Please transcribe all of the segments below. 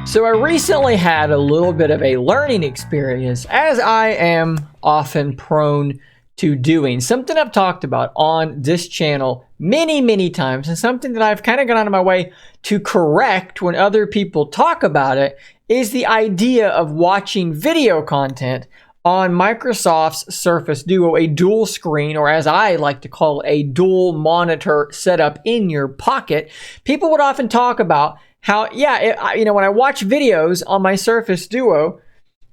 So I recently had a little bit of a learning experience, as I am often prone to doing. Something I've talked about on this channel many times, and something that I've kind of gone out of my way to correct when other people talk about it, is the idea of watching video content on Microsoft's Surface Duo, a dual screen, or as I like to call it, a dual monitor setup in your pocket. People would often talk about how, when I watch videos on my Surface Duo,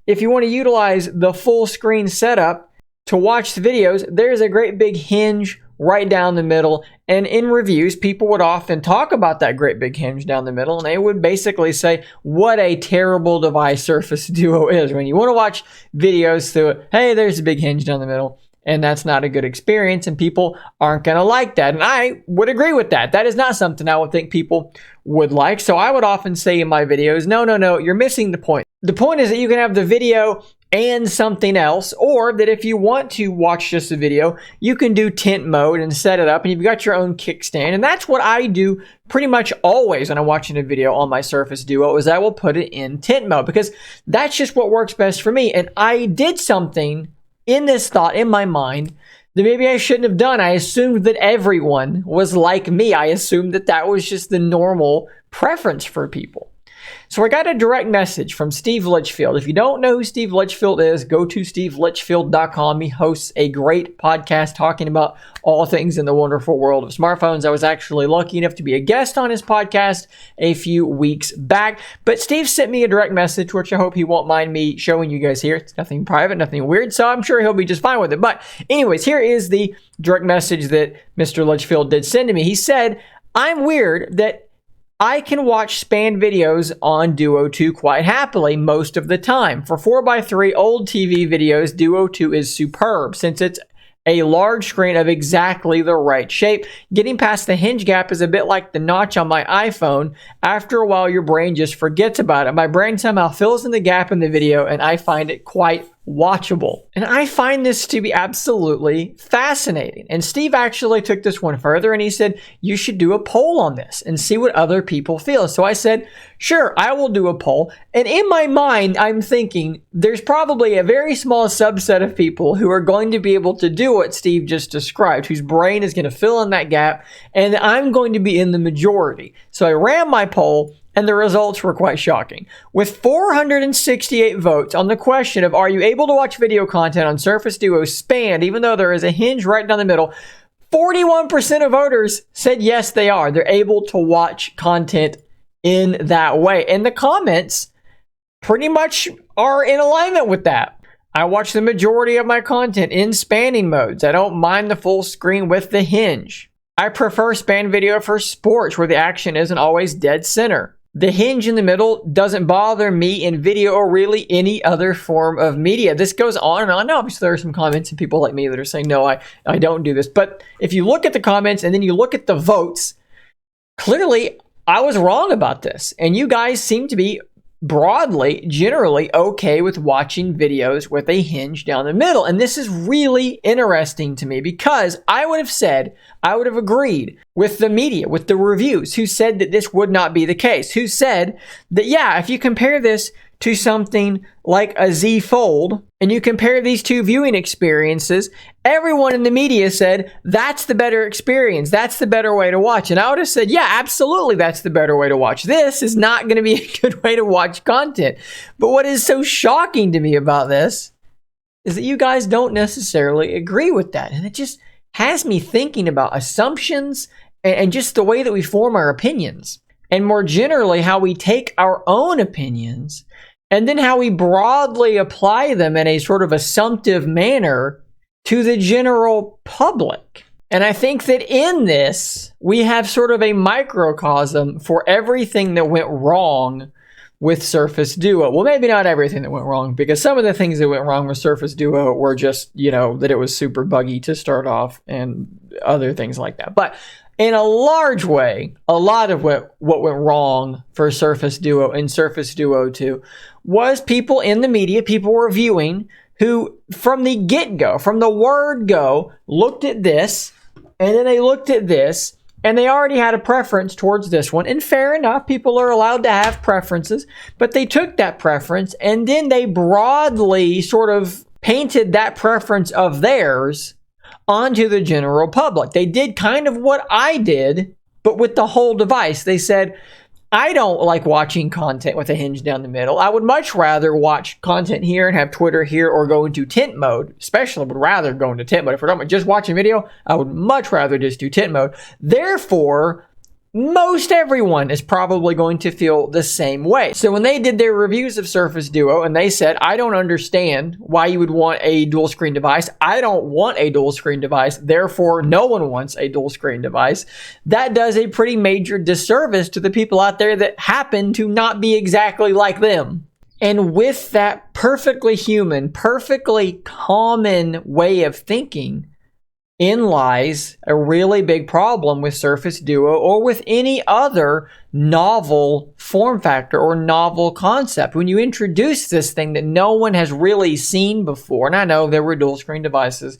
if you want to utilize the full screen setup to watch the videos, there's a great big hinge right down the middle. And in reviews, people would often talk about that great big hinge down the middle, and they would basically say what a terrible device Surface Duo is. When you want to watch videos through it, hey, there's a big hinge down the middle, and that's not a good experience, and people aren't going to like that. And I would agree with that. That is not something I would think people would like. So I would often say in my videos, no, you're missing the point. The point is that you can have the video and something else, or that if you want to watch just the video, you can do tint mode and set it up, and you've got your own kickstand. And that's what I do pretty much always when I'm watching a video on my Surface Duo, is I will put it in tint mode, because that's just what works best for me. And I did something in this thought in my mind that maybe I shouldn't have done. I assumed that everyone was like me. I assumed that that was just the normal preference for people. So I got a direct message from Steve Litchfield. If you don't know who Steve Litchfield is, go to stevelitchfield.com. He hosts a great podcast talking about all things in the wonderful world of smartphones. I was actually lucky enough to be a guest on his podcast a few weeks back. But Steve sent me a direct message, which I hope he won't mind me showing you guys here. It's nothing private, nothing weird, so I'm sure he'll be just fine with it. But anyways, here is the direct message that Mr. Litchfield did send to me. He said, "I'm weird that I can watch spanned videos on Duo 2 quite happily most of the time. For 4x3 old TV videos, Duo 2 is superb since it's a large screen of exactly the right shape. Getting past the hinge gap is a bit like the notch on my iPhone. After a while, your brain just forgets about it. My brain somehow fills in the gap in the video, and I find it quite watchable." And I find this to be absolutely fascinating. And Steve actually took this one further, and he said, you should do a poll on this and see what other people feel. So I said, sure, I will do a poll. And in my mind, I'm thinking there's probably a very small subset of people who are going to be able to do what Steve just described, whose brain is going to fill in that gap, and I'm going to be in the majority. So I ran my poll, and the results were quite shocking. With 468 votes on the question of, are you able to watch video content on Surface Duo spanned, even though there is a hinge right down the middle, 41% of voters said yes, they are. They're able to watch content in that way. And the comments pretty much are in alignment with that. I watch the majority of my content in spanning modes. I don't mind the full screen with the hinge. I prefer span video for sports where the action isn't always dead center. The hinge in the middle doesn't bother me in video or really any other form of media. This goes on and on. Now, obviously, there are some comments and people like me that are saying, no, I don't do this. But if you look at the comments and then you look at the votes, clearly I was wrong about this. And you guys seem to be broadly, generally okay with watching videos with a hinge down the middle. And this is really interesting to me, because I would have agreed with the media, with the reviews, who said that this would not be the case, who said that, yeah, if you compare this to something like a Z Fold, and you compare these two viewing experiences, everyone in the media said, that's the better experience. That's the better way to watch. And I would have said, yeah, absolutely, that's the better way to watch. This is not going to be a good way to watch content. But what is so shocking to me about this is that you guys don't necessarily agree with that. And it just has me thinking about assumptions and just the way that we form our opinions. And more generally, how we take our own opinions and then how we broadly apply them in a sort of assumptive manner to the general public. And I think that in this, we have sort of a microcosm for everything that went wrong with Surface Duo. Well, maybe not everything that went wrong, because some of the things that went wrong with Surface Duo were just, that it was super buggy to start off and other things like that. But in a large way, a lot of what went wrong for Surface Duo and Surface Duo 2 was people in the media, people reviewing, who from the get-go, from the word go, looked at this, and then they looked at this, And they already had a preference towards this one. And fair enough, people are allowed to have preferences. But they took that preference and then they broadly sort of painted that preference of theirs onto the general public. They did kind of what I did, but with the whole device. They said, I don't like watching content with a hinge down the middle. I would much rather watch content here and have Twitter here or go into tent mode. Especially would rather go into tent mode. If we're talking about just watching video, I would much rather just do tent mode. Therefore, most everyone is probably going to feel the same way. So when they did their reviews of Surface Duo and they said, I don't understand why you would want a dual screen device. I don't want a dual screen device. Therefore, no one wants a dual screen device. That does a pretty major disservice to the people out there that happen to not be exactly like them. And with that perfectly human, perfectly common way of thinking, in lies a really big problem with Surface Duo or with any other novel form factor or novel concept. When you introduce this thing that no one has really seen before, and I know there were dual screen devices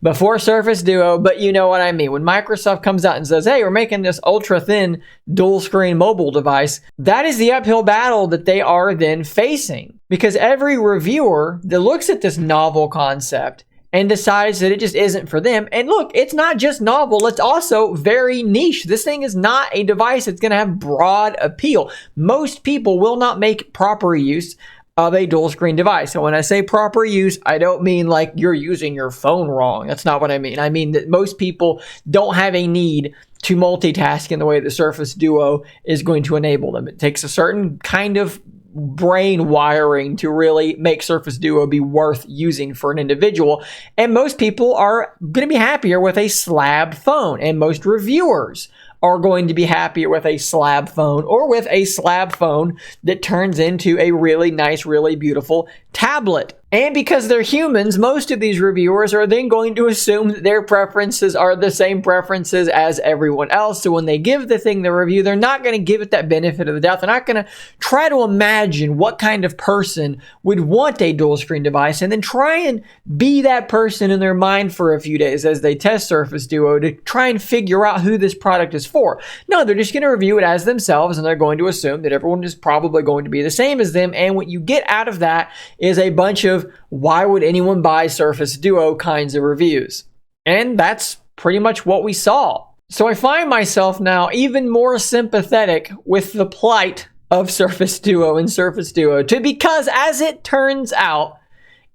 before Surface Duo, but you know what I mean. When Microsoft comes out and says, hey, we're making this ultra thin dual screen mobile device, that is the uphill battle that they are then facing. Because every reviewer that looks at this novel concept and decides that it just isn't for them. And look, it's not just novel, it's also very niche. This thing is not a device that's going to have broad appeal. Most people will not make proper use of a dual screen device. And when I say proper use, I don't mean like you're using your phone wrong. That's not what I mean. I mean that most people don't have a need to multitask in the way the Surface Duo is going to enable them. It takes a certain kind of brain wiring to really make Surface Duo be worth using for an individual. And most people are going to be happier with a slab phone. And most reviewers are going to be happier with a slab phone or with a slab phone that turns into a really nice, really beautiful tablet. And because they're humans, most of these reviewers are then going to assume that their preferences are the same preferences as everyone else. So when they give the thing the review, they're not going to give it that benefit of the doubt. They're not going to try to imagine what kind of person would want a dual screen device and then try and be that person in their mind for a few days as they test Surface Duo to try and figure out who this product is for. No, they're just going to review it as themselves and they're going to assume that everyone is probably going to be the same as them. And what you get out of that is a bunch of why would anyone buy Surface Duo kinds of reviews. And that's pretty much what we saw. So I find myself now even more sympathetic with the plight of Surface Duo and Surface Duo 2 because as it turns out,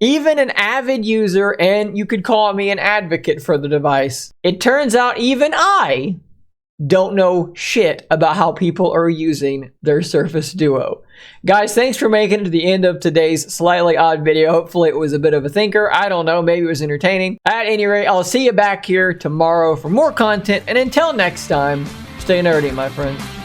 even an avid user, and you could call me an advocate for the device, it turns out even I don't know shit about how people are using their Surface Duo. Guys, thanks for making it to the end of today's slightly odd video. Hopefully it was a bit of a thinker. I don't know, maybe it was entertaining. At any rate, I'll see you back here tomorrow for more content. And until next time, stay nerdy, my friends.